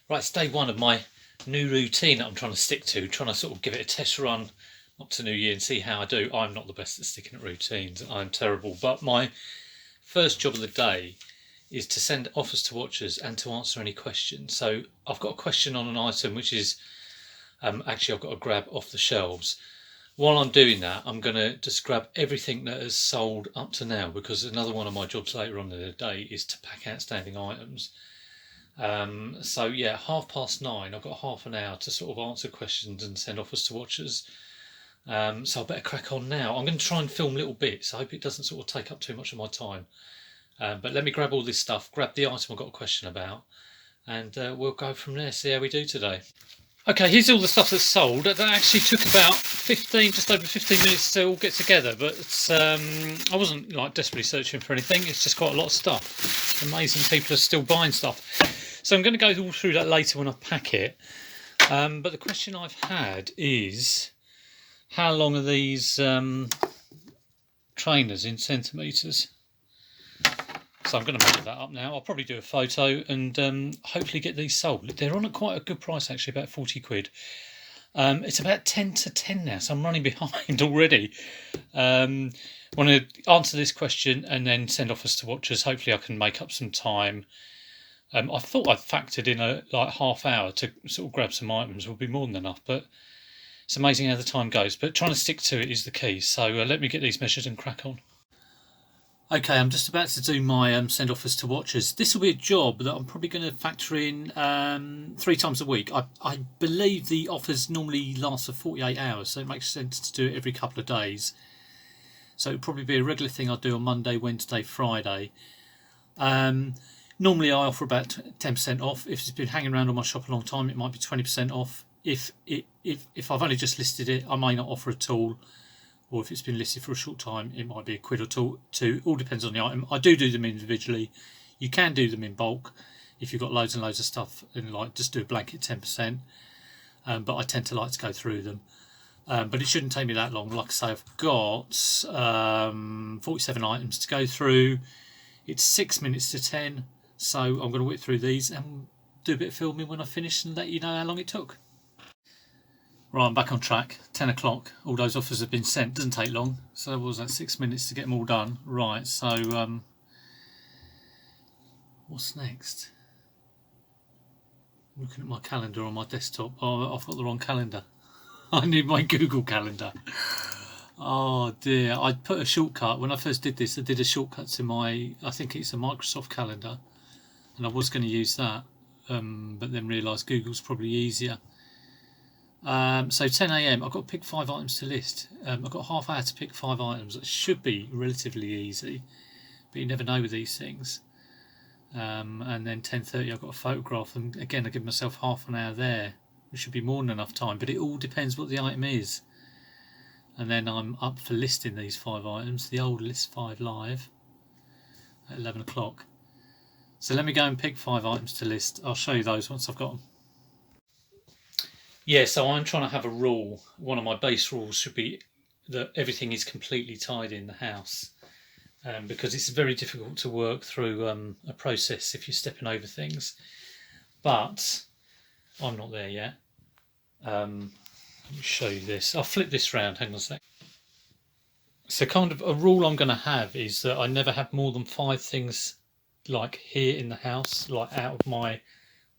Right, it's day one of my new routine that I'm trying to stick to, trying to sort of give it a test run up to New Year and see how I do. I'm not the best at sticking at routines, I'm terrible. But my first job of the day is to send offers to watchers and to answer any questions. So I've got a question on an item which is actually I've got to grab off the shelves. While I'm doing that, I'm going to just grab everything that has sold up to now, because another one of my jobs later on in the day is to pack outstanding items. So yeah, 9:30, I've got half an hour to sort of answer questions and send offers to watchers. So I better crack on now. I'm going to try and film little bits. I hope it doesn't sort of take up too much of my time. But let me grab all this stuff, grab the item I've got a question about, and we'll go from there, see how we do today. Okay, here's all the stuff that's sold. That actually took about 15, just over 15 minutes to all get together, but I wasn't like desperately searching for anything. It's just quite a lot of stuff. Amazing people are still buying stuff. So I'm going to go all through that later when I pack it. But the question I've had is, how long are these trainers in centimetres? So I'm going to measure that up now. I'll probably do a photo and hopefully get these sold. They're on at quite a good price actually, about 40 quid. It's about 10 to 10 now, so I'm running behind already. Want to answer this question and then send offers to watchers. Hopefully I can make up some time. I thought I'd factored in a half hour to sort of grab some items would be more than enough, but it's amazing how the time goes. But trying to stick to it is the key. So let me get these measured and crack on. Okay, I'm just about to do my send offers to watchers. This will be a job that I'm probably going to factor in 3 times a week. I believe the offers normally last for 48 hours, so it makes sense to do it every couple of days. So it'll probably be a regular thing I'll do on Monday, Wednesday, Friday. Normally I offer about 10% off. If it's been hanging around on my shop a long time, it might be 20% off. If I've only just listed it, I may not offer at all. Or if it's been listed for a short time, it might be a quid or two. All depends on the item. I do them individually. You can do them in bulk if you've got loads and loads of stuff, and just do a blanket 10%. But I tend to like to go through them. But it shouldn't take me that long. Like I say, I've got 47 items to go through. It's 6 minutes to 10, so I'm going to whip through these and do a bit of filming when I finish and let you know how long it took. Right, I'm back on track. 10 o'clock. All those offers have been sent. Doesn't take long. So what was that? 6 minutes to get them all done. Right, so what's next? I'm looking at my calendar on my desktop. Oh, I've got the wrong calendar. I need my Google Calendar. Oh dear. I put a shortcut. When I first did this, I did a shortcut to my, I think it's a Microsoft calendar. And I was going to use that. But then realised Google's probably easier. So 10 AM, I've got to pick 5 items to list. I've got half hour to pick 5 items. It should be relatively easy, but you never know with these things. And then 10:30, I've got a photograph, and again I give myself half an hour there, which should be more than enough time, but it all depends what the item is. And then I'm up for listing these 5 items, the old list 5 live at 11 o'clock. So let me go and pick 5 items to list. I'll show you those once I've got them. Yeah, so I'm trying to have a rule. One of my base rules should be that everything is completely tidy in the house, because it's very difficult to work through a process if you're stepping over things. But I'm not there yet. Let me show you this. I'll flip this round. Hang on a sec. So kind of a rule I'm going to have is that I never have more than 5 things like here in the house, like out of my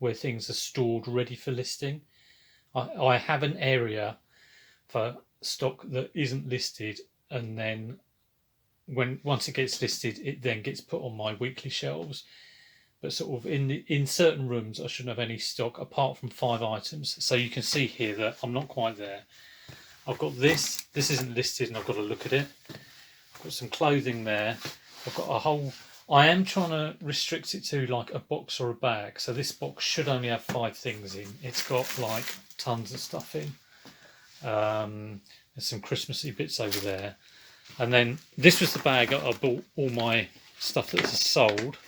where things are stored ready for listing. I have an area for stock that isn't listed, and then once it gets listed, it then gets put on my weekly shelves. But sort of in certain rooms, I shouldn't have any stock apart from 5 items. So you can see here that I'm not quite there. I've got this. This isn't listed, and I've got to look at it. I've got some clothing there. I've got a whole. I am trying to restrict it to like a box or a bag. So this box should only have 5 things in. It's got like tons of stuff in. There's some Christmassy bits over there. And then this was the bag I bought all my stuff that's sold.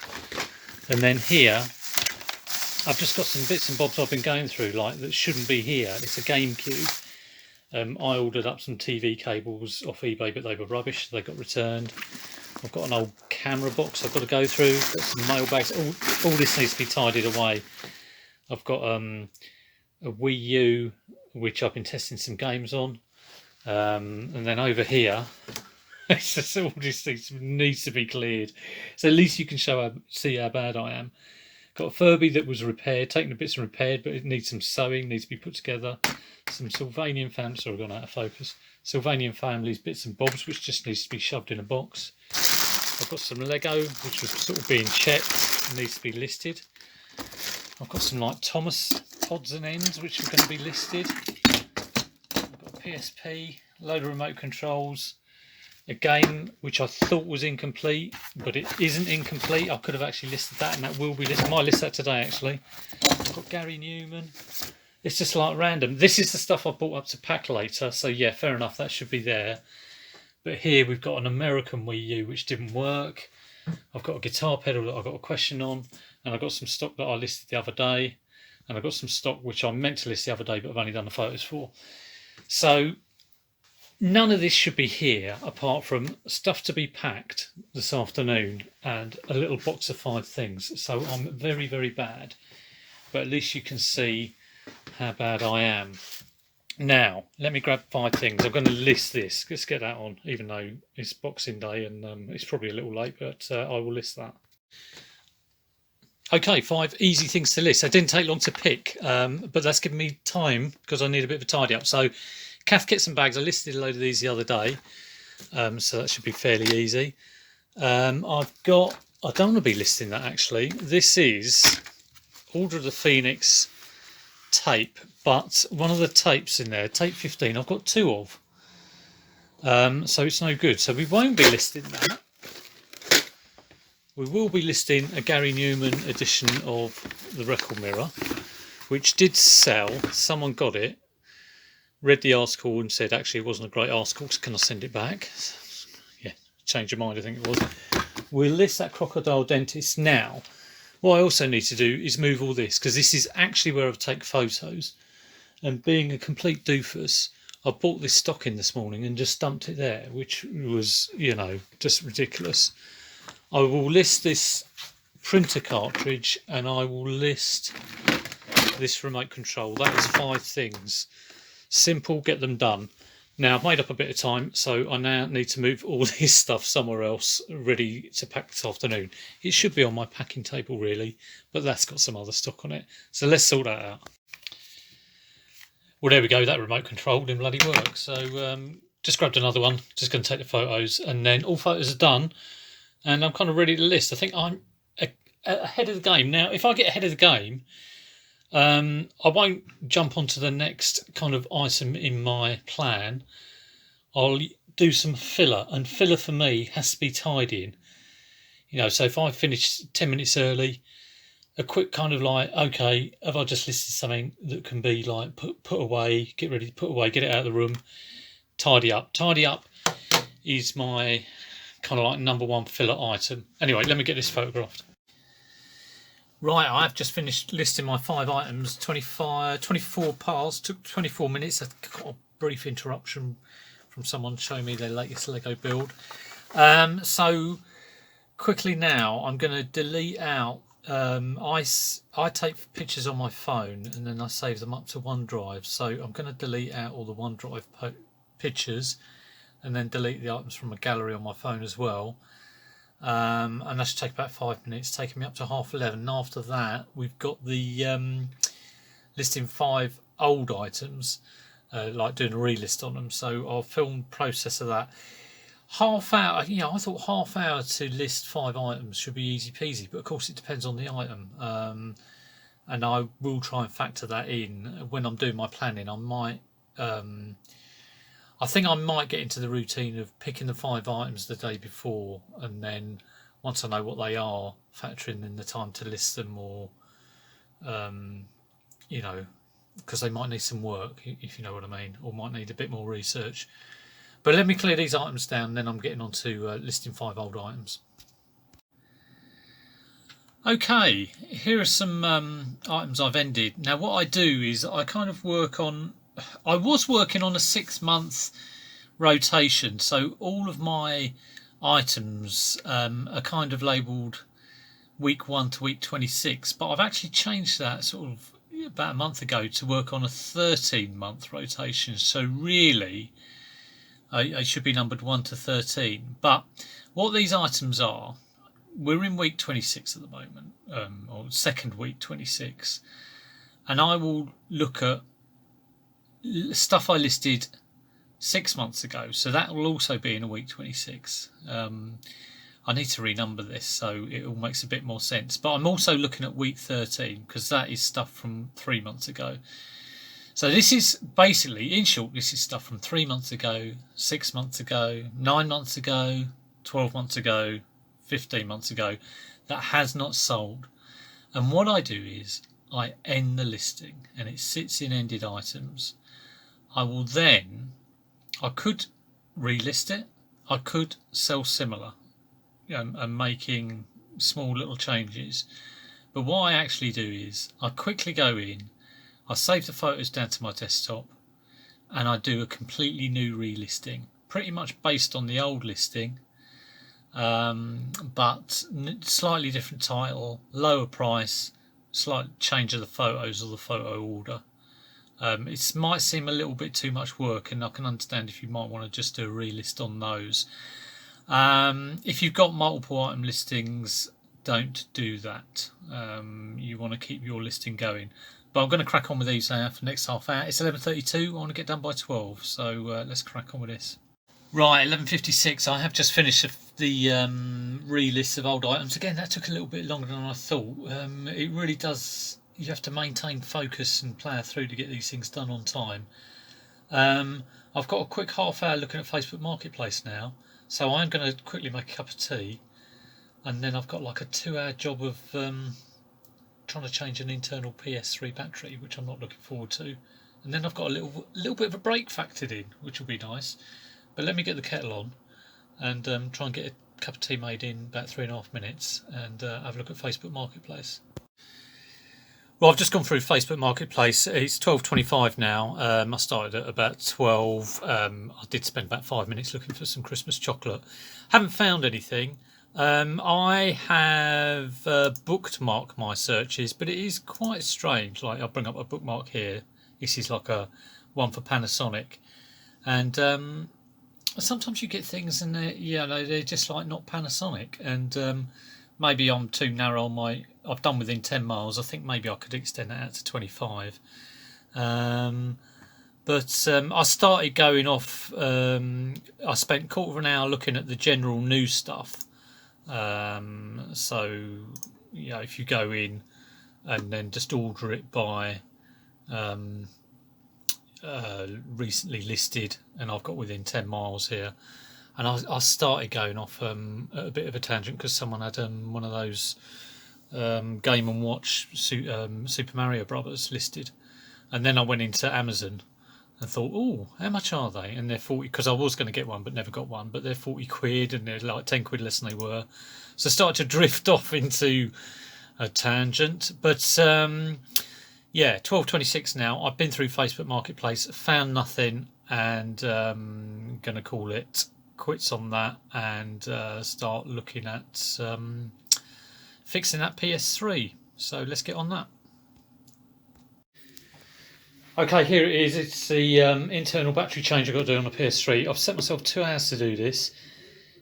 And then here, I've just got some bits and bobs I've been going through like that shouldn't be here. It's a GameCube. I ordered up some TV cables off eBay, but they were rubbish. So they got returned. I've got an old camera box I've got to go through. Got some mail bags. All this needs to be tidied away. I've got a Wii U, which I've been testing some games on. And then over here, it's just all these things needs to be cleared. So at least you can see how bad I am. Got a Furby that was repaired, taken the bits and repaired, but it needs some sewing, needs to be put together. Some Sylvanian families, sorry, I've gone out of focus. Sylvanian families, bits and bobs, which just needs to be shoved in a box. I've got some Lego, which was sort of being checked, and needs to be listed. I've got some like Thomas odds and ends, which are going to be listed. I've got a PSP, load of remote controls, a game which I thought was incomplete, but it isn't incomplete. I could have actually listed that, and that will be listed. I might list that today, actually. I've got Gary Newman. It's just like random. This is the stuff I brought up to pack later, so yeah, fair enough, that should be there. But here we've got an American Wii U which didn't work. I've got a guitar pedal that I got a question on, and I've got some stock that I listed the other day, and I've got some stock which I meant to list the other day but I've only done the photos for. So none of this should be here apart from stuff to be packed this afternoon and a little box of 5 things. So I'm very, very bad, but at least you can see how bad I am. Now, let me grab 5 things. I'm going to list this. Let's get that on, even though it's Boxing Day and it's probably a little late, but I will list that. Okay, 5 easy things to list. It didn't take long to pick, but that's given me time because I need a bit of a tidy up. So, calf kits and bags. I listed a load of these the other day, so that should be fairly easy. I've got. I don't want to be listing that actually. This is Order of the Phoenix tape, but one of the tapes in there, tape 15, I've got 2 of. So it's no good. So we won't be listing that. We will be listing a Gary Newman edition of the Record Mirror, which did sell. Someone got it, read the article and said actually it wasn't a great article, so can I send it back? Yeah, change your mind, I think it was. We'll list that Crocodile Dentist now. What I also need to do is move all this, because this is actually where I take photos. And being a complete doofus, I bought this stock in this morning and just dumped it there, which was, you know, just ridiculous. I will list this printer cartridge and I will list this remote control. That is 5 things. Simple, get them done. Now, I've made up a bit of time, so I now need to move all this stuff somewhere else, ready to pack this afternoon. It should be on my packing table, really, but that's got some other stock on it. So let's sort that out. Well, there we go. That remote control didn't bloody work. So just grabbed another one. Just going to take the photos, and then all photos are done, and I'm kind of ready to list. I think I'm ahead of the game. Now, if I get ahead of the game, I won't jump onto the next kind of item in my plan. I'll do some filler, and filler for me has to be tidying. You know, so if I finish 10 minutes early, a quick kind of like, okay, have I just listed something that can be like put away, get ready to put away, get it out of the room, tidy up. Tidy up is my kind of like #1 filler item. Anyway, let me get this photographed. Right, I have just finished listing my 5 items, 24 piles, took 24 minutes. I got a brief interruption from someone showing me their latest Lego build. So quickly now, I'm going to delete out, I take pictures on my phone and then I save them up to OneDrive. So I'm going to delete out all the OneDrive pictures and then delete the items from a gallery on my phone as well. And that should take about 5 minutes, taking me up to 11:30. And after that, we've got the listing 5 old items, like doing a relist on them. So I'll film process of that. Half hour, you know, I thought half hour to list 5 items should be easy peasy, but of course it depends on the item. And I will try and factor that in when I'm doing my planning. I think I might get into the routine of picking the 5 items the day before, and then once I know what they are, factoring in the time to list them, or you know, because they might need some work, if you know what I mean, or might need a bit more research. But let me clear these items down, then I'm getting on to listing 5 old items. Okay, here are some items I've ended. Now what I do is I kind of work on, I was working on a 6-month rotation, so all of my items are kind of labelled week 1 to week 26, but I've actually changed that sort of about a month ago to work on a 13-month rotation. So really, I should be numbered 1 to 13. But what these items are, we're in week 26 at the moment, or second week 26, and I will look at stuff I listed 6 months ago. So that will also be in a week 26. I need to renumber this so it all makes a bit more sense. But I'm also looking at week 13 because that is stuff from 3 months ago. So this is basically, in short, this is stuff from 3 months ago, 6 months ago, 9 months ago, 12 months ago, 15 months ago that has not sold. And what I do is I end the listing and it sits in ended items. I could relist it. I could sell similar. And making small little changes, but what I actually do is I quickly go in, I save the photos down to my desktop, and I do a completely new relisting, pretty much based on the old listing, but slightly different title, lower price, slight change of the photos or the photo order. It might seem a little bit too much work, and I can understand if you might want to just do a relist on those. If you've got multiple item listings, don't do that. You want to keep your listing going. But I'm going to crack on with these now for the next half hour. It's 11:32. I want to get done by 12. So let's crack on with this. Right, 11:56. I have just finished the relist of old items. Again, that took a little bit longer than I thought. It really does. You have to maintain focus and plough through to get these things done on time. I've got a quick half hour looking at Facebook Marketplace now. So I'm going to quickly make a cup of tea, and then I've got like a 2-hour job of trying to change an internal PS3 battery, which I'm not looking forward to. And then I've got a little bit of a break factored in, which will be nice. But let me get the kettle on and try and get a cup of tea made in about 3.5 minutes, and have a look at Facebook Marketplace. Well, I've just gone through Facebook Marketplace. It's 12:25 now. I started at about 12. I did spend about 5 minutes looking for some Christmas chocolate. Haven't found anything. I have bookmarked my searches, but it is quite strange. Like, I'll bring up a bookmark here. This is like a one for Panasonic, and sometimes you get things and they're just like not Panasonic, and maybe I'm too narrow on I've done within 10 miles. I think maybe I could extend that out to 25. But I started going off. I spent a quarter of an hour looking at the general news stuff. So, if you go in and then just order it by recently listed, and I've got within 10 miles here. And I started going off at a bit of a tangent because someone had one of those Game & Watch Super Mario Brothers listed, and then I went into Amazon and thought, oh, how much are they? And they're 40, because I was going to get one but never got one, but they're 40 quid and they're like 10 quid less than they were. So I started to drift off into a tangent. But 12:26 now. I've been through Facebook Marketplace, found nothing, and going to call it quits on that and start looking at fixing that PS3. So let's get on that. Okay, here it is. It's the internal battery change I've got to do on the PS3. I've set myself 2 hours to do this.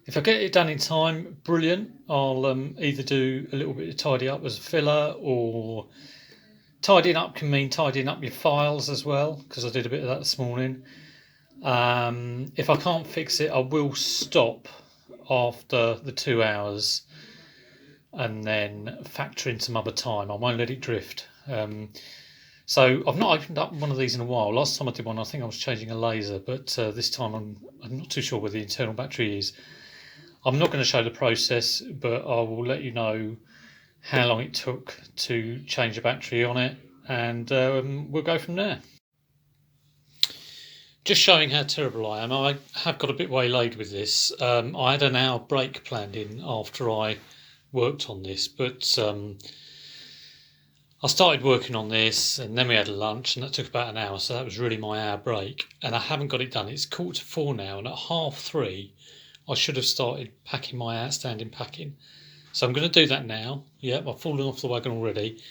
If I get it done in time, brilliant. I'll either do a little bit of tidy up as a filler, or tidying up can mean tidying up your files as well, because I did a bit of that this morning. If I can't fix it, I will stop after the 2 hours and then factor in some other time. I won't let it drift. So I've not opened up one of these in a while. Last time I did one, I think I was changing a laser, but this time I'm not too sure where the internal battery is. I'm not going to show the process, but I will let you know how long it took to change the battery on it, and we'll go from there. Just showing how terrible I am. I have got a bit waylaid with this. I had an hour break planned in after I worked on this, but I started working on this and then we had a lunch, and that took about an hour, so that was really my hour break, and I haven't got it done. It's 2:45 now, and at 3:30 I should have started packing my outstanding packing. So I'm going to do that now. Yep, I've fallen off the wagon already.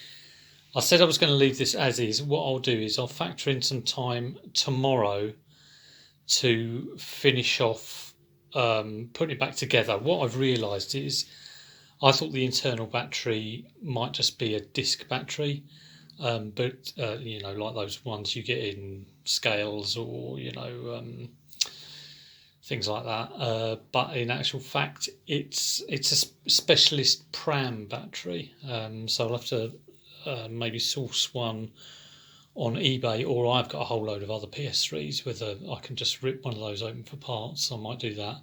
I said I was going to leave this as is. What I'll do is I'll factor in some time tomorrow to finish off putting it back together. What I've realised is I thought the internal battery might just be a disc battery, but like those ones you get in scales or things like that. But in actual fact, it's a specialist pram battery. So I'll have to maybe source one on eBay, or I've got a whole load of other PS3s. Whether I can just rip one of those open for parts, I might do that.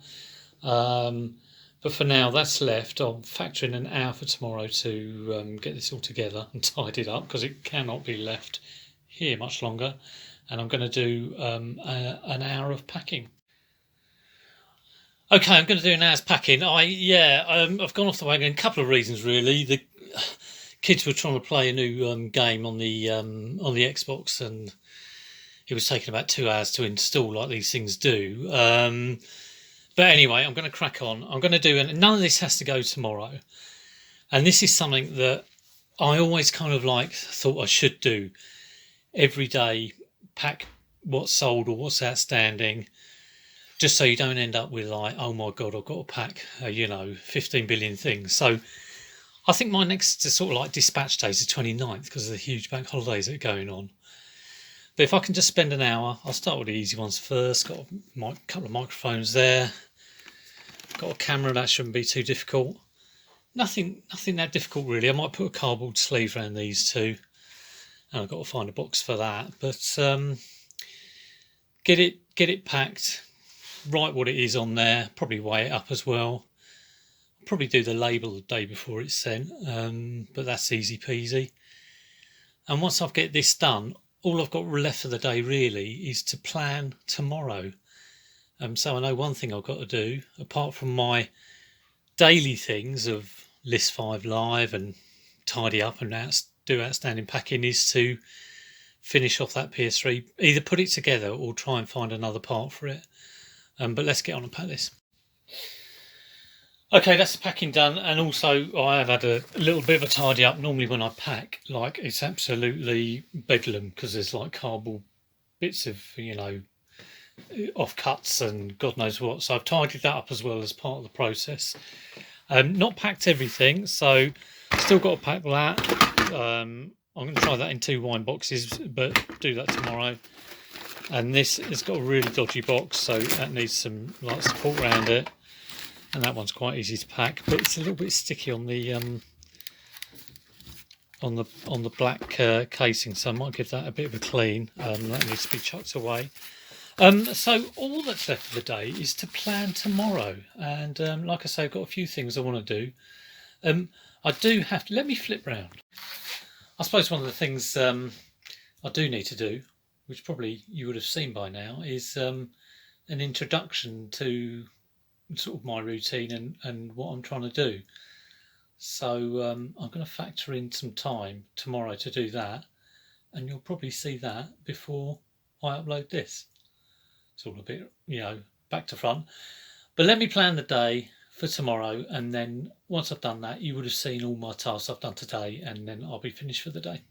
But for now, that's left. I'll factor in an hour for tomorrow to get this all together and tidy it up, because it cannot be left here much longer. And I'm going to do an hour of packing. Okay, I'm going to do an hour's packing. I've gone off the wagon. A couple of reasons, really. The kids were trying to play a new game on the Xbox, and it was taking about 2 hours to install, like these things do. But anyway, I'm going to crack on. I'm going to do, and none of this has to go tomorrow. And this is something that I always kind of thought I should do every day. Pack what's sold or what's outstanding, just so you don't end up with oh my God, I've got to pack 15 billion things. So I think my next sort of dispatch day is the 29th, because of the huge bank holidays that are going on. But if I can just spend an hour, I'll start with the easy ones first. Got a couple of microphones there. Got a camera, that shouldn't be too difficult. Nothing that difficult really. I might put a cardboard sleeve around these two, and I've got to find a box for that. But get it packed. Write what it is on there. Probably weigh it up as well. Probably do the label the day before it's sent, but that's easy peasy. And once I've get this done, all I've got left for the day really is to plan tomorrow. So I know one thing I've got to do, apart from my daily things of list 5 live and tidy up and do outstanding packing, is to finish off that PS3, either put it together or try and find another part for it. But let's get on and pack this. Okay, that's the packing done, and also I have had a little bit of a tidy up. Normally when I pack, it's absolutely bedlam, because there's cardboard bits of, offcuts and God knows what. So I've tidied that up as well as part of the process. Not packed everything, so still got to pack that. I'm going to try that in 2 wine boxes, but do that tomorrow. And this has got a really dodgy box, so that needs some support around it. And that one's quite easy to pack, but it's a little bit sticky on the black casing, so I might give that a bit of a clean. That needs to be chucked away. So all that's left for the day is to plan tomorrow, and like I say, I've got a few things I want to do. I do have to, let me flip round. I suppose one of the things I do need to do, which probably you would have seen by now, is an introduction to sort of my routine and what I'm trying to do. So I'm going to factor in some time tomorrow to do that, and you'll probably see that before I upload this. It's all a bit, back to front. But let me plan the day for tomorrow, and then once I've done that, you would have seen all my tasks I've done today, and then I'll be finished for the day.